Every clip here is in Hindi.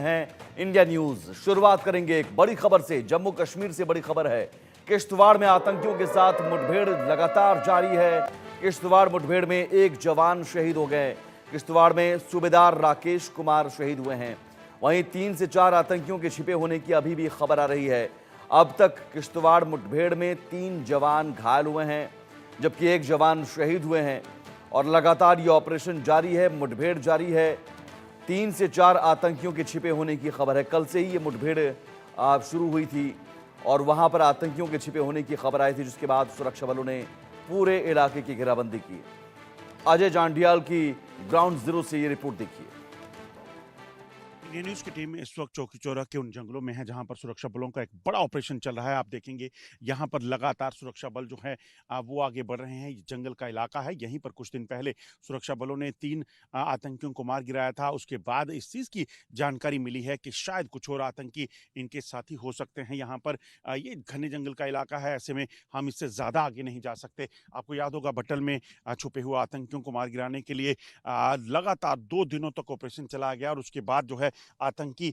हैं इंडिया न्यूज। शुरुआत करेंगे एक बड़ी खबर से। जम्मू कश्मीर से बड़ी खबर है। किश्तवाड़ में आतंकियों के साथ मुठभेड़ लगातार जारी है। किश्तवाड़ मुठभेड़ में एक जवान शहीद हो गए। किश्तवाड़ में सूबेदार राकेश कुमार शहीद हुए हैं। वहीं 3 से 4 आतंकियों के छिपे होने की अभी भी खबर आ रही है। अब तक किश्तवाड़ मुठभेड़ में 3 जवान घायल हुए हैं, जबकि एक जवान शहीद हुए हैं और लगातार ये ऑपरेशन जारी है, मुठभेड़ जारी है। 3 से 4 आतंकियों के छिपे होने की खबर है। कल से ही ये मुठभेड़ शुरू हुई थी और वहां पर आतंकियों के छिपे होने की खबर आई थी, जिसके बाद सुरक्षा बलों ने पूरे इलाके की घेराबंदी की। अजय जांडियाल की ग्राउंड जीरो से ये रिपोर्ट देखिए। इंडिया न्यूज की टीम इस वक्त चौकी चौरा के उन जंगलों में है जहां पर सुरक्षा बलों का एक बड़ा ऑपरेशन चल रहा है। आप देखेंगे यहां पर लगातार सुरक्षा बल जो है वो आगे बढ़ रहे हैं। ये जंगल का इलाका है। यहीं पर कुछ दिन पहले सुरक्षा बलों ने 3 आतंकियों को मार गिराया था। उसके बाद इस चीज की जानकारी मिली है कि शायद कुछ और आतंकी इनके साथी हो सकते हैं। यहाँ पर ये घने जंगल का इलाका है, ऐसे में हम इससे ज्यादा आगे नहीं जा सकते। आपको याद होगा बटल में छुपे हुए आतंकियों को मार गिराने के लिए लगातार 2 दिनों तक ऑपरेशन चलाया गया और उसके बाद जो है आतंकी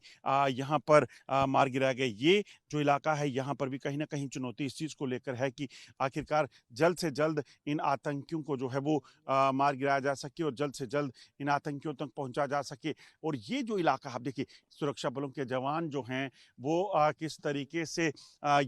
यहाँ पर मार गिराए गए। ये जो इलाका है यहाँ पर भी कहीं ना कहीं चुनौती इस चीज को लेकर है कि आखिरकार जल्द से जल्द इन आतंकियों को जो है वो मार गिराया जा सके और जल्द से जल्द इन आतंकियों तक पहुंचा जा सके। और ये जो इलाका आप देखिए, सुरक्षा बलों के जवान जो हैं वो किस तरीके से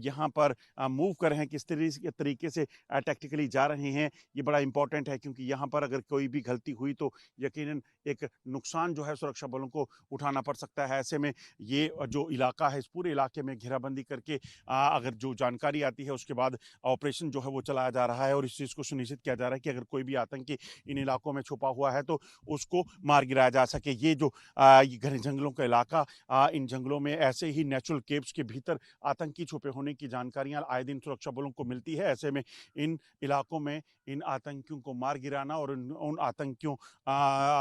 यहाँ पर मूव कर रहे हैं, किस तरीके से टैक्टिकली जा रहे हैं, ये बड़ा इंपॉर्टेंट है। क्योंकि यहाँ पर अगर कोई भी गलती हुई तो यकीनन एक नुकसान जो है सुरक्षा बलों को उठाना पड़ सकता है। ऐसे में ये जो इलाका है, इस पूरे इलाके में घेराबंदी करके अगर जो जानकारी आती है उसके बाद ऑपरेशन जो है वो चलाया जा रहा है और इस चीज़ को सुनिश्चित किया जा रहा है कि अगर कोई भी आतंकी इन इलाकों में छुपा हुआ है तो उसको मार गिराया जा सके। ये जो ये घने जंगलों का इलाका, इन जंगलों में ऐसे ही नेचुरल केव्स के भीतर आतंकी छुपे होने की जानकारियां आए दिन सुरक्षा बलों को मिलती है। ऐसे में इन इलाकों में इन आतंकियों को मार गिराना और उन आतंकियों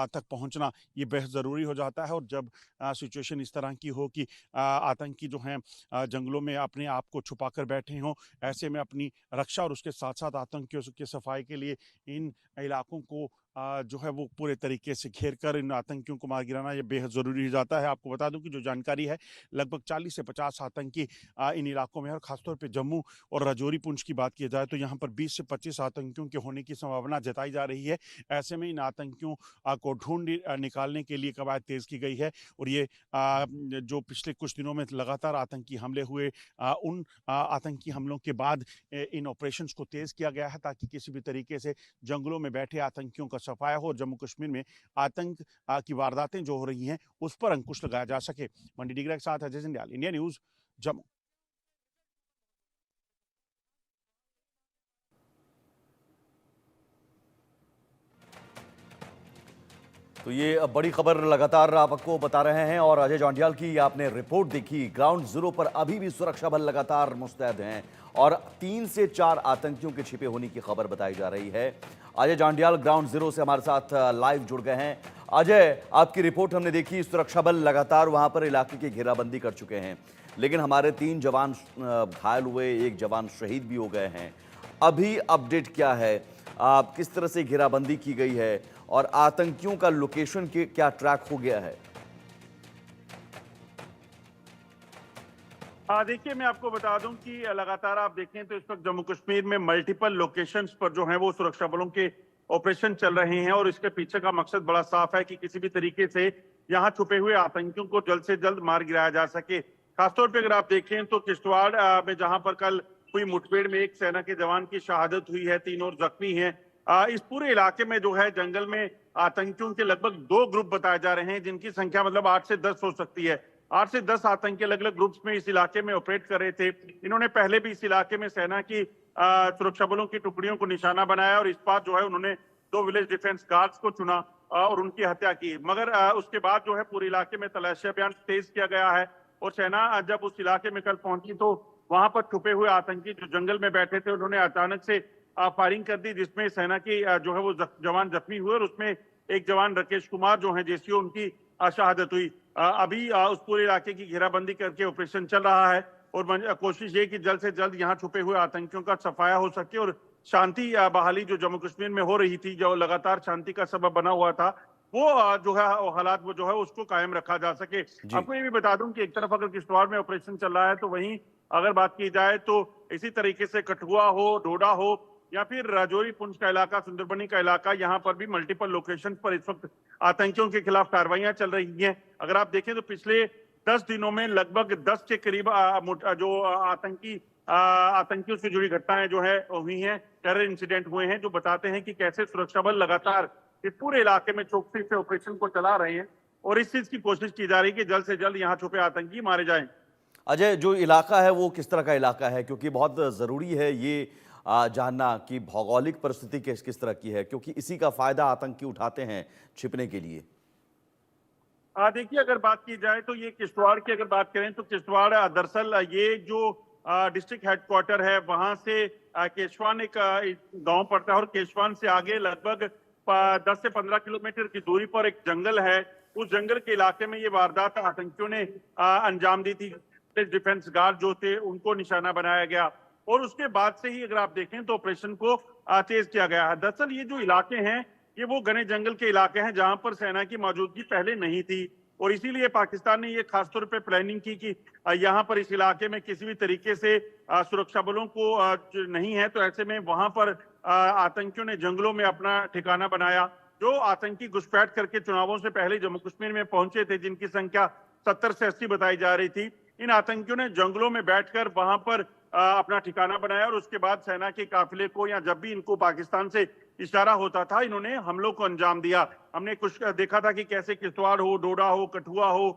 तक पहुंचना ये बेहद ज़रूरी हो जाता है। और जब सिचुएशन इस तरह की हो कि आतंकी जो हैं जंगलों में अपने आप को छुपा कर बैठे हों, ऐसे में अपनी रक्षा और उसके साथ साथ आतंकियों की सफाई के लिए इन इलाकों को जो है वो पूरे तरीके से घेर कर इन आतंकियों को मार गिराना ये बेहद ज़रूरी हो जाता है। आपको बता दूं कि जो जानकारी है, लगभग 40 से 50 आतंकी इन इलाकों में है और खासतौर पे जम्मू और राजौरी पुंछ की बात की जाए तो यहाँ पर 20 से 25 आतंकियों के होने की संभावना जताई जा रही है। ऐसे में इन आतंकियों को ढूंढ निकालने के लिए कवायद तेज की गई है और ये जो पिछले कुछ दिनों में लगातार आतंकी हमले हुए, उन आतंकी हमलों के बाद इन ऑपरेशंस को तेज किया गया है ताकि किसी भी तरीके से जंगलों में बैठे आतंकियों का सफाया हो और जम्मू कश्मीर में आतंक की वारदातें जो हो रही हैं उस पर अंकुश लगाया जा सके। मंडी डिग्रा के साथ अजय जंडियाल, इंडिया न्यूज, जम्मू। तो ये बड़ी खबर लगातार आपको बता रहे हैं और अजय जांडियाल की आपने रिपोर्ट देखी। ग्राउंड जीरो पर अभी भी सुरक्षा बल लगातार मुस्तैद हैं और 3 से 4 आतंकियों के छिपे होने की खबर बताई जा रही है। अजय जांडियाल ग्राउंड जीरो से हमारे साथ लाइव जुड़ गए हैं। अजय, आपकी रिपोर्ट हमने देखी, सुरक्षा बल लगातार वहां पर इलाके की घेराबंदी कर चुके हैं, लेकिन हमारे 3 जवान घायल हुए, एक जवान शहीद भी हो गए हैं। अभी अपडेट क्या है? किस तरह से घेराबंदी की गई है और आतंकियों का लोकेशन के क्या ट्रैक हो गया है? देखिए, मैं आपको बता दूं कि लगातार आप देखें तो इस वक्त जम्मू कश्मीर में मल्टीपल लोकेशंस पर जो है वो सुरक्षा बलों के ऑपरेशन चल रहे हैं और इसके पीछे का मकसद बड़ा साफ है कि किसी भी तरीके से यहाँ छुपे हुए आतंकियों को जल्द से जल्द मार गिराया जा सके। खासतौर पर अगर आप देखें तो किश्तवाड़ में जहां पर कल हुई मुठभेड़ में एक सेना के जवान की शहादत हुई है, 3 और जख्मी हैं। इस पूरे इलाके में जो है जंगल में आतंकियों के लगभग 2 ग्रुप बताए जा रहे हैं जिनकी संख्या मतलब 8 से 10 हो सकती है। 8 से 10 आतंकी अलग अलग ग्रुप्स में इस इलाके में ऑपरेट कर रहे थे। इन्होंने पहले भी इस इलाके में सेना की सुरक्षा बलों की टुकड़ियों को निशाना बनाया और इस बार जो है उन्होंने 2 विलेज डिफेंस गार्ड्स को चुना और उनकी हत्या की। मगर उसके बाद जो है पूरे इलाके में तलाशी अभियान तेज किया गया है और सेना जब उस इलाके में कल पहुंची तो वहां पर छुपे हुए आतंकी जो जंगल में बैठे थे उन्होंने अचानक से फायरिंग कर दी, जिसमें सेना की जो है वो जवान जख्मी हुए और उसमें एक जवान राकेश कुमार जो है जेसीओ, उनकी शहादत हुई। अभी उस पूरे इलाके की घेराबंदी करके ऑपरेशन चल रहा है और कोशिश ये कि जल्द से जल्द यहाँ छुपे हुए आतंकियों का सफाया हो सके और शांति बहाली जो जम्मू कश्मीर में हो रही थी, जो लगातार शांति का सबब बना हुआ था, वो जो है वो हालात वो जो है उसको कायम रखा जा सके। जी। आपको ये भी बता दूं कि एक तरफ अगर किश्तवाड़ में ऑपरेशन चल रहा है तो वहीं अगर बात की जाए तो इसी तरीके से कठुआ हो, डोडा हो या फिर राजौरी पुंछ का इलाका, सुंदरबनी का इलाका, यहाँ पर भी मल्टीपल लोकेशन पर इस वक्त आतंकियों के खिलाफ कार्रवाइयां चल रही हैं। अगर आप देखें तो पिछले 10 दिनों में लगभग 10 के करीब जो आतंकियों से जुड़ी घटनाएं जो है हुई हैं, टेरर इंसिडेंट हुए हैं, जो बताते हैं कि कैसे सुरक्षा बल लगातार इस पूरे इलाके में चौकसी से ऑपरेशन को चला रहे हैं और इस चीज की कोशिश की जा रही है कि जल्द से जल्द यहाँ छुपे आतंकी मारे जाएं। अजय, जो इलाका है वो किस तरह का इलाका है, क्योंकि बहुत ज़रूरी है ये जानना कि भौगोलिक परिस्थिति किस किस तरह की है, क्योंकि इसी का फायदा आतंकी उठाते हैं छिपने के लिए। देखिए, अगर बात की जाए तो ये किश्तवाड़ की अगर बात करें तो किश्तवाड़ दरअसल ये जो डिस्ट्रिक्ट हेडक्वार्टर है वहां से केशवान एक गांव पड़ता है और केशवान से आगे लगभग 10 से 15 किलोमीटर की दूरी पर एक जंगल है। उस जंगल के इलाके में ये वारदात आतंकियों ने अंजाम दी थी। डिफेंस गार्ड जो थे उनको निशाना बनाया गया और उसके बाद से ही अगर आप देखें तो ऑपरेशन को तेज किया गया है। दरअसल ये जो इलाके हैं ये वो घने जंगल के इलाके हैं जहां पर सेना की मौजूदगी पहले नहीं थी और इसीलिए पाकिस्तान ने ये खासतौर पे प्लानिंग की कि यहाँ पर इस इलाके में किसी भी तरीके से सुरक्षा बलों को नहीं है, तो ऐसे में वहां पर आतंकियों ने जंगलों में अपना ठिकाना बनाया। जो आतंकी घुसपैठ करके चुनावों से पहले जम्मू कश्मीर में पहुंचे थे, जिनकी संख्या 70 से 80 बताई जा रही थी, इन आतंकियों ने जंगलों में बैठकर वहां पर अपना ठिकाना बनाया और उसके बाद सेना के काफिले को या जब भी इनको पाकिस्तान से इशारा होता था इन्होंने हमलों को अंजाम दिया। हमने कुछ देखा था कि कैसे किश्तवाड़ हो, डोडा हो, कठुआ हो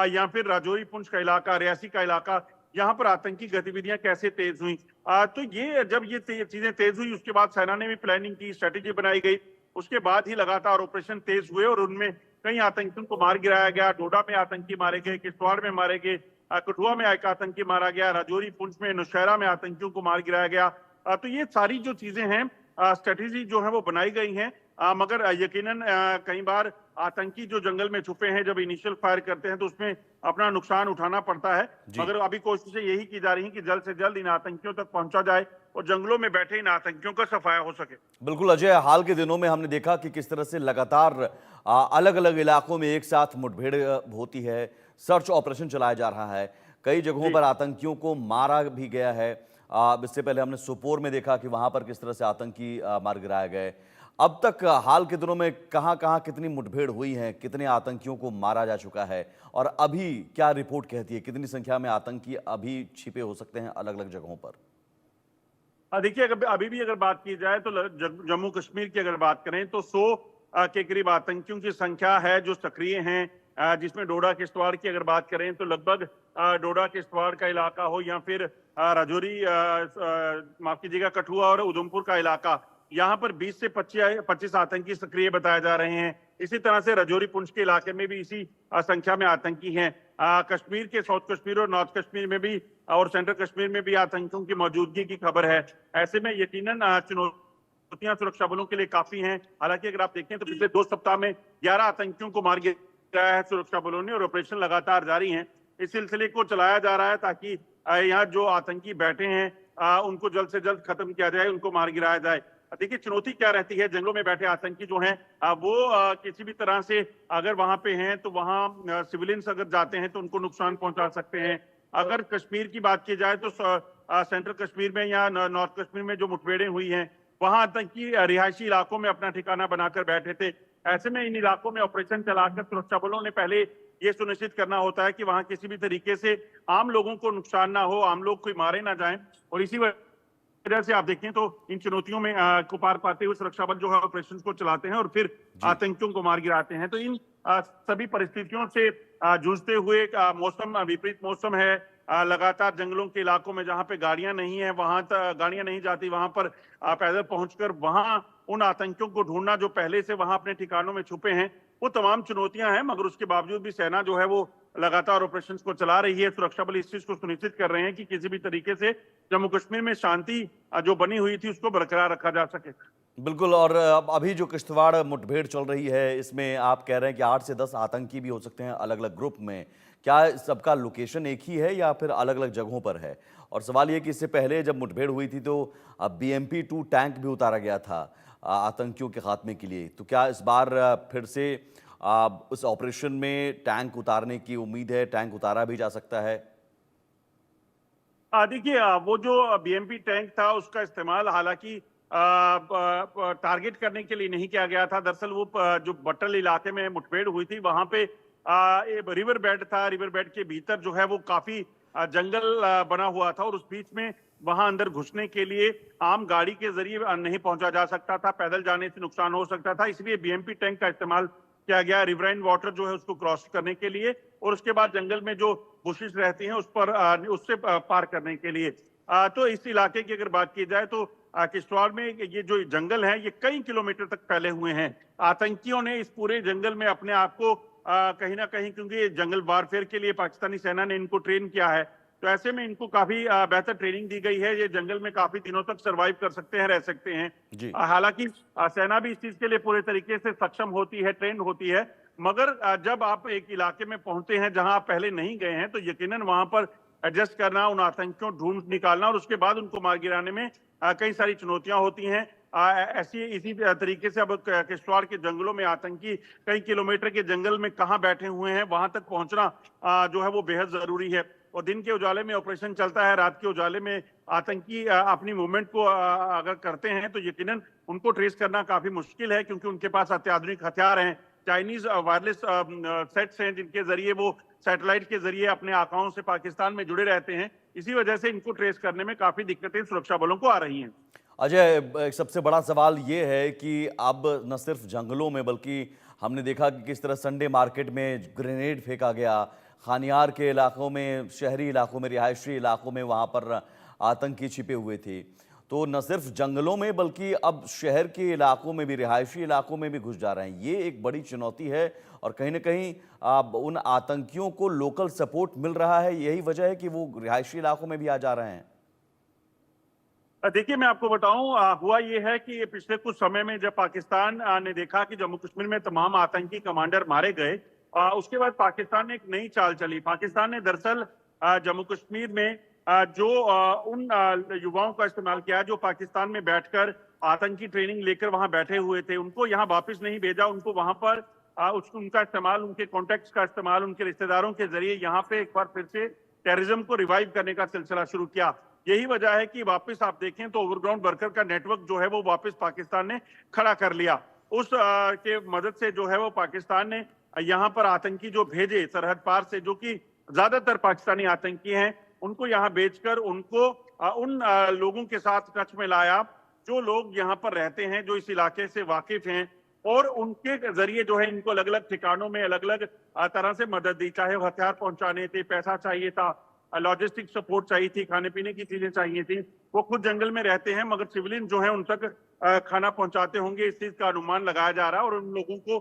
या फिर राजौरी पुंछ का इलाका, रियासी का इलाका, यहाँ पर आतंकी गतिविधियां कैसे तेज हुई। तो ये जब ये चीजें तेज हुई उसके बाद सेना ने भी प्लानिंग की, स्ट्रेटेजी बनाई गई, उसके बाद ही लगातार ऑपरेशन तेज हुए और उनमें कई आतंकियों को मार गिराया गया। डोडा में आतंकी मारे गए, किश्तवाड़ में मारे गए, कठुआ में एक आतंकी मारा गया, राजौरी पुंछ में, नौशहरा में आतंकियों को मार गिराया गया। तो ये सारी जो चीजें हैं स्ट्रेटेजी जो है वो बनाई गई हैं, मगर यकीनन कई बार आतंकी जो जंगल में छुपे हैं जब इनिशियल फायर करते हैं तो उसमें अपना नुकसान उठाना पड़ता है, मगर अभी कोशिशें यही की जा रही हैं कि जल्द से जल्द इन आतंकियों तक पहुंचा जाए और जंगलों में बैठे इन आतंकियों का सफाया हो सके। बिल्कुल अजय, हाल के दिनों में हमने देखा कि किस तरह से लगातार अलग अलग इलाकों में एक साथ मुठभेड़ होती है, सर्च ऑपरेशन चलाया जा रहा है, कई जगहों पर आतंकियों को मारा भी गया है। इससे पहले हमने सोपोर में देखा कि वहां पर किस तरह से आतंकी मार गिराए गए। अब तक हाल के दिनों में कहां कहां कितनी मुठभेड़ हुई है, कितने आतंकियों को मारा जा चुका है और अभी क्या रिपोर्ट कहती है, कितनी संख्या में आतंकी अभी छिपे हो सकते हैं अलग अलग जगहों पर? देखिए, अगर अभी भी अगर बात की जाए तो जम्मू कश्मीर की अगर बात करें तो 100 के करीब आतंकियों की संख्या है जो सक्रिय हैं, जिसमें डोडा किश्तवाड़ की अगर बात करें तो लगभग डोडा किश्तवाड़ का इलाका हो या फिर राजौरी माफ कीजिएगा कठुआ और उधमपुर का इलाका, यहाँ पर 20 से 25 आतंकी सक्रिय बताए जा रहे हैं। इसी तरह से राजौरी पुंछ के इलाके में भी इसी संख्या में आतंकी हैं। कश्मीर के साउथ कश्मीर और नॉर्थ कश्मीर में भी और सेंट्रल कश्मीर में भी आतंकियों की मौजूदगी की खबर है। ऐसे में यकीनन चुनौतियां सुरक्षा बलों के लिए काफी हैं। हालांकि अगर आप देखें तो पिछले 2 सप्ताह में 11 आतंकियों को मार गिराया है सुरक्षा बलों ने और ऑपरेशन लगातार जारी है। इस सिलसिले को चलाया जा रहा है ताकि यहाँ जो आतंकी बैठे हैं उनको जल्द से जल्द खत्म किया जाए, उनको मार गिराया जाए। देखिए, चुनौती क्या रहती है, जंगलों में बैठे आतंकी जो हैं वो किसी भी तरह से अगर वहां पे हैं तो वहां सिविलियंस अगर जाते हैं तो उनको नुकसान पहुंचा सकते हैं। अगर कश्मीर की बात की जाए तो सेंट्रल कश्मीर में या नॉर्थ कश्मीर में जो मुठभेड़ें हुई हैं वहां आतंकी रिहायशी इलाकों में अपना ठिकाना बनाकर बैठे थे। ऐसे में इन इलाकों में ऑपरेशन चलाकर सुरक्षा बलों ने पहले ये सुनिश्चित करना होता है कि वहां किसी भी तरीके से आम लोगों को नुकसान ना हो, आम लोग कोई मारे ना जाएं और इसी वजह से आप देखें तो इन चुनौतियों में को पार पाते हुए सुरक्षा बल जो है ऑपरेशन को चलाते हैं और फिर आतंकियों को मार गिराते हैं। तो इन सभी परिस्थितियों से जूझते हुए मौसम विपरीत मौसम है, लगातार जंगलों के इलाकों में जहां पे गाड़ियां नहीं है वहां गाड़ियां नहीं जाती, वहां पर पैदल पहुंचकर वहां उन आतंकियों को ढूंढना जो पहले से वहां अपने ठिकानों में छुपे हैं, वो तमाम चुनौतियां हैं। मगर उसके बावजूद भी सेना जो है वो लगातार ऑपरेशन को चला रही है। सुरक्षा बल इस चीज को सुनिश्चित कर रहे हैं कि किसी भी तरीके से जम्मू कश्मीर में शांति जो बनी हुई थी उसको बरकरार रखा जा सके। बिल्कुल। और अभी जो किश्तवाड़ मुठभेड़ चल रही है इसमें आप कह रहे हैं कि 8 से 10 आतंकी भी हो सकते हैं अलग अलग ग्रुप में, क्या सबका लोकेशन एक ही है या फिर अलग अलग जगहों पर है? और सवाल ये कि इससे पहले जब मुठभेड़ हुई थी तो BMP-2 टैंक भी उतारा गया था आतंकियों के खात्मे के लिए, तो क्या इस बार फिर से उस ऑपरेशन में टैंक उतारने की उम्मीद है, टैंक उतारा भी जा सकता है? देखिए, वो जो बीएमपी टैंक था उसका इस्तेमाल हालांकि टारगेट करने के लिए नहीं किया गया था। दरअसल वो जो बट्टल इलाके में मुठभेड़ हुई थी वहां पे एक रिवर बेड था। रिवर बेड के भीतर जो है वो काफी जंगल बना हुआ था और उस बीच में वहां अंदर घुसने के लिए आम गाड़ी के जरिए नहीं पहुंचा जा सकता था, पैदल जाने से नुकसान हो सकता था, इसलिए बीएमपी टैंक का इस्तेमाल किया गया रिवराइन वाटर जो है उसको क्रॉस करने के लिए और उसके बाद जंगल में जो बुशेस रहती हैं उस पर उससे पार करने के लिए। तो इस इलाके की अगर बात की जाए तो किश्तवाड़ में ये जो जंगल है ये कई किलोमीटर तक फैले हुए हैं। आतंकियों ने इस पूरे जंगल में अपने आप को कहीं ना कहीं, क्योंकि ये जंगल वारफेयर के लिए पाकिस्तानी सेना ने इनको ट्रेन किया है, तो ऐसे में इनको काफी बेहतर ट्रेनिंग दी गई है। ये जंगल में काफी दिनों तक सरवाइव कर सकते हैं, रह सकते हैं। जी। हालांकि सेना भी इस चीज के लिए पूरे तरीके से सक्षम होती है, ट्रेंड होती है, मगर जब आप एक इलाके में पहुंचते हैं जहां आप पहले नहीं गए हैं तो यकीनन वहां पर एडजस्ट करना, उन आतंकियों ढूंढ निकालना और उसके बाद उनको मार गिराने में कई सारी चुनौतियां होती हैं। ऐसी इसी तरीके से अब किश्तवाड़ के जंगलों में आतंकी कई किलोमीटर के जंगल में कहां बैठे हुए हैं वहां तक पहुंचना जो है वो बेहद जरूरी है। और दिन के उजाले में ऑपरेशन चलता है, रात के उजाले में आतंकी अपनी मूवमेंट को अगर करते हैं तो यकीनन उनको ट्रेस करना काफी मुश्किल है, क्योंकि उनके पास अत्याधुनिक हथियार हैं, चाइनीज वायरलेस सेट्स हैं जिनके जरिए वो सैटेलाइट के जरिए अपने आकाओं से पाकिस्तान में जुड़े रहते हैं। इसी वजह से इनको ट्रेस करने में काफी दिक्कतें सुरक्षा बलों को आ रही हैं। अजय, एक सबसे बड़ा सवाल ये है कि अब न सिर्फ जंगलों में बल्कि हमने देखा कि किस तरह संडे मार्केट में ग्रेनेड फेंका गया, खानियार के इलाकों में, शहरी इलाकों में, रिहायशी इलाकों में वहाँ पर आतंकी छिपे हुए थे। तो न सिर्फ जंगलों में बल्कि अब शहर के इलाकों में भी, रिहायशी इलाकों में भी घुस जा रहे हैं। ये एक बड़ी चुनौती है और कहीं ना कहीं अब उन आतंकियों को लोकल सपोर्ट मिल रहा है, यही वजह है कि वो रिहायशी इलाकों में भी आ जा रहे हैं। देखिए, मैं आपको बताऊं, हुआ ये है कि पिछले कुछ समय में जब पाकिस्तान ने देखा कि जम्मू कश्मीर में तमाम आतंकी कमांडर मारे गए, उसके बाद पाकिस्तान ने एक नई चाल चली। पाकिस्तान ने दरअसल जम्मू कश्मीर में जो उन युवाओं का इस्तेमाल किया जो पाकिस्तान में बैठकर आतंकी ट्रेनिंग लेकर वहां बैठे हुए थे, उनको यहाँ वापस नहीं भेजा, उनको वहां पर उनका इस्तेमाल, उनके कॉन्टेक्ट्स का इस्तेमाल, उनके रिश्तेदारों के जरिए यहाँ पे एक बार फिर से टेररिज्म को रिवाइव करने का सिलसिला शुरू किया। यही वजह है कि वापस आप देखें तो ओवरग्राउंड वर्कर का नेटवर्क जो है वो वापस पाकिस्तान ने खड़ा कर लिया। उस के मदद से जो है वो पाकिस्तान ने यहाँ पर आतंकी जो भेजे सरहद पार से, जो कि ज्यादातर पाकिस्तानी आतंकी हैं, उनको यहाँ भेजकर उनको उन लोगों के साथ टच में लाया जो लोग यहाँ पर रहते हैं, जो इस इलाके से वाकिफ हैं, और उनके जरिए जो है इनको अलग अलग ठिकानों में अलग अलग तरह से मदद दी। चाहे वो हथियार पहुंचाने थे, पैसा चाहिए था, लॉजिस्टिक सपोर्ट चाहिए थी, खाने पीने की चीजें चाहिए थी। वो खुद जंगल में रहते हैं मगर सिविलियन जो है उन तक खाना पहुंचाते होंगे, इस चीज का अनुमान लगाया जा रहा है। और उन लोगों को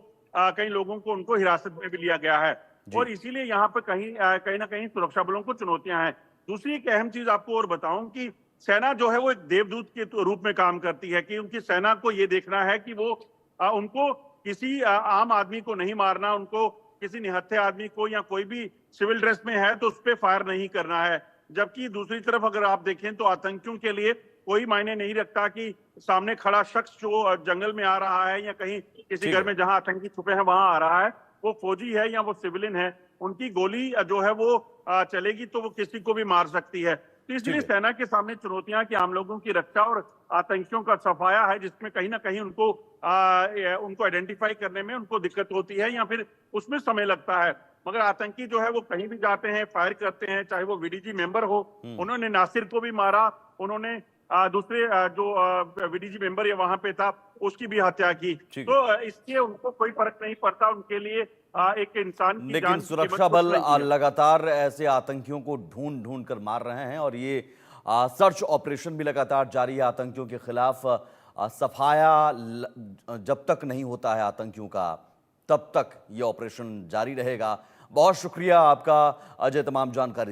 कई लोगों को उनको हिरासत में भी लिया गया है और इसीलिए यहाँ पर कहीं ना कहीं सुरक्षा बलों को चुनौतियां हैं। दूसरी एक अहम चीज आपको और बताऊं कि सेना जो है वो एक देवदूत के रूप में काम करती है, कि उनकी सेना को ये देखना है कि वो उनको किसी आम आदमी को नहीं मारना, उनको किसी निहत्थे आदमी को या कोई भी सिविल ड्रेस में है तो उस पर फायर नहीं करना है। जबकि दूसरी तरफ अगर आप देखें तो आतंकियों के लिए कोई मायने नहीं रखता कि सामने खड़ा शख्स जो जंगल में आ रहा है या कहीं किसी घर में जहां आतंकी छुपे हैं वहां आ रहा है, वो फौजी है या वो सिविलियन है, उनकी गोली जो है वो चलेगी तो वो किसी को भी मार सकती है। तो इसलिए सेना के सामने चुनौतियां कि आम लोगों की रक्षा और आतंकियों का सफाया है, जिसमें कहीं ना कहीं उनको आइडेंटिफाई करने में उनको दिक्कत होती है या फिर उसमें समय लगता है। मगर आतंकी जो है वो कहीं भी जाते हैं, फायर करते हैं, चाहे वो वीडीजी मेंबर हो, उन्होंने नासिर को भी मारा, उन्होंने दूसरे जो वीडीजी मेंबर ये वहां पे था उसकी भी हत्या की। तो इससे उनको कोई फर्क नहीं पड़ता, उनके लिए एक इंसान की लेकिन जान सुरक्षा बल लगातार ऐसे आतंकियों को ढूंढ ढूंढ कर मार रहे हैं और ये सर्च ऑपरेशन भी लगातार जारी है आतंकियों के खिलाफ। सफाया जब तक नहीं होता है आतंकियों का तब तक ये ऑपरेशन जारी रहेगा। बहुत शुक्रिया आपका अजय, तमाम जानकारी